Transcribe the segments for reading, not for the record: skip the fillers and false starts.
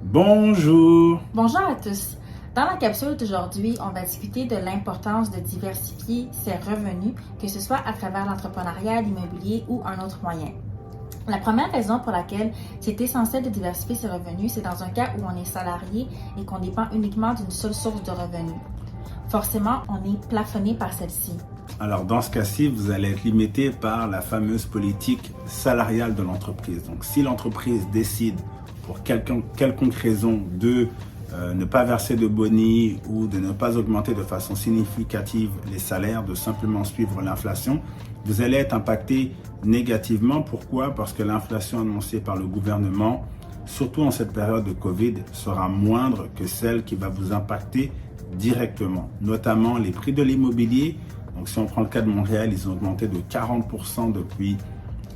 Bonjour. Bonjour à tous. Dans la capsule d'aujourd'hui, on va discuter de l'importance de diversifier ses revenus, que ce soit à travers l'entrepreneuriat, l'immobilier ou un autre moyen. La première raison pour laquelle c'est essentiel de diversifier ses revenus, c'est dans un cas où on est salarié et qu'on dépend uniquement d'une seule source de revenus. Forcément, on est plafonné par celle-ci. Alors dans ce cas-ci, vous allez être limité par la fameuse politique salariale de l'entreprise. Donc si l'entreprise décide pour quelconque raison de ne pas verser de boni ou de ne pas augmenter de façon significative les salaires, de simplement suivre l'inflation, vous allez être impacté négativement. Pourquoi? Parce que l'inflation annoncée par le gouvernement, surtout en cette période de Covid, sera moindre que celle qui va vous impacter directement, notamment les prix de l'immobilier. Donc si on prend le cas de Montréal, ils ont augmenté de 40% depuis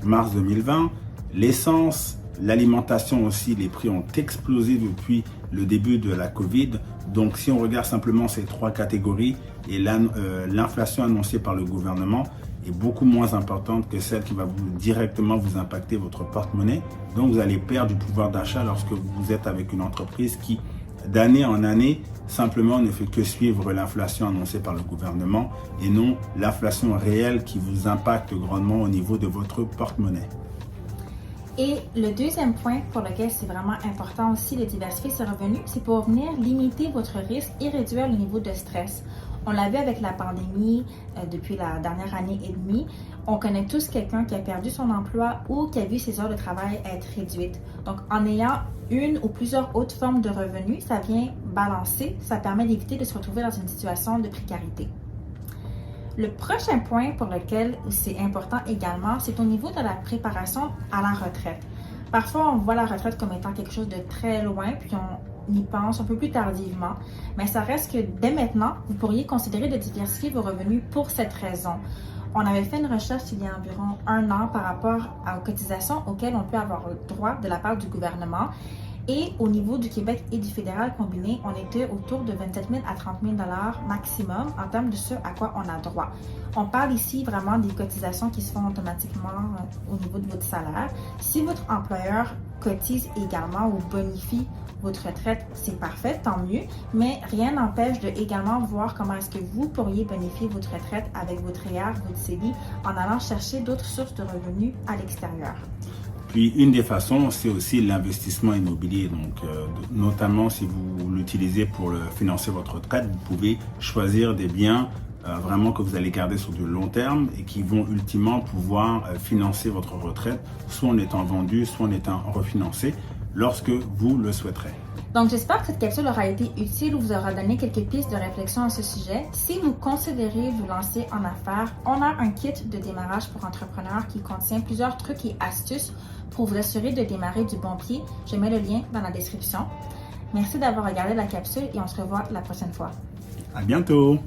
mars 2020. L'essence, l'alimentation aussi, les prix ont explosé depuis le début de la Covid. Donc si on regarde simplement ces trois catégories, et l'inflation annoncée par le gouvernement est beaucoup moins importante que celle qui va directement vous impacter votre porte-monnaie. Donc vous allez perdre du pouvoir d'achat lorsque vous êtes avec une entreprise qui, d'année en année, simplement ne fait que suivre l'inflation annoncée par le gouvernement et non l'inflation réelle qui vous impacte grandement au niveau de votre porte-monnaie. Et le deuxième point pour lequel c'est vraiment important aussi de diversifier ses revenus, c'est pour venir limiter votre risque et réduire le niveau de stress. On l'a vu avec la pandémie depuis la dernière année et demie. On connaît tous quelqu'un qui a perdu son emploi ou qui a vu ses heures de travail être réduites. Donc, en ayant une ou plusieurs autres formes de revenus, ça vient balancer, ça permet d'éviter de se retrouver dans une situation de précarité. Le prochain point pour lequel c'est important également, c'est au niveau de la préparation à la retraite. Parfois, on voit la retraite comme étant quelque chose de très loin, puis on y pense un peu plus tardivement, mais ça reste que dès maintenant, vous pourriez considérer de diversifier vos revenus pour cette raison. On avait fait une recherche il y a environ 1 an par rapport aux cotisations auxquelles on peut avoir droit de la part du gouvernement. Et au niveau du Québec et du fédéral combiné, on était autour de 27 000 à 30 000 $ maximum en termes de ce à quoi on a droit. On parle ici vraiment des cotisations qui se font automatiquement au niveau de votre salaire. Si votre employeur cotise également ou bonifie votre retraite, c'est parfait, tant mieux, mais rien n'empêche de également voir comment est-ce que vous pourriez bonifier votre retraite avec votre REER, votre CELI, en allant chercher d'autres sources de revenus à l'extérieur. Puis une des façons, c'est aussi l'investissement immobilier. Donc, notamment si vous l'utilisez pour financer votre retraite, vous pouvez choisir des biens vraiment que vous allez garder sur du long terme et qui vont ultimement pouvoir financer votre retraite, soit en étant vendus, soit en étant refinancés, lorsque vous le souhaiterez. Donc, j'espère que cette capsule aura été utile ou vous aura donné quelques pistes de réflexion à ce sujet. Si vous considérez vous lancer en affaires, on a un kit de démarrage pour entrepreneurs qui contient plusieurs trucs et astuces pour vous assurer de démarrer du bon pied. Je mets le lien dans la description. Merci d'avoir regardé la capsule et on se revoit la prochaine fois. À bientôt!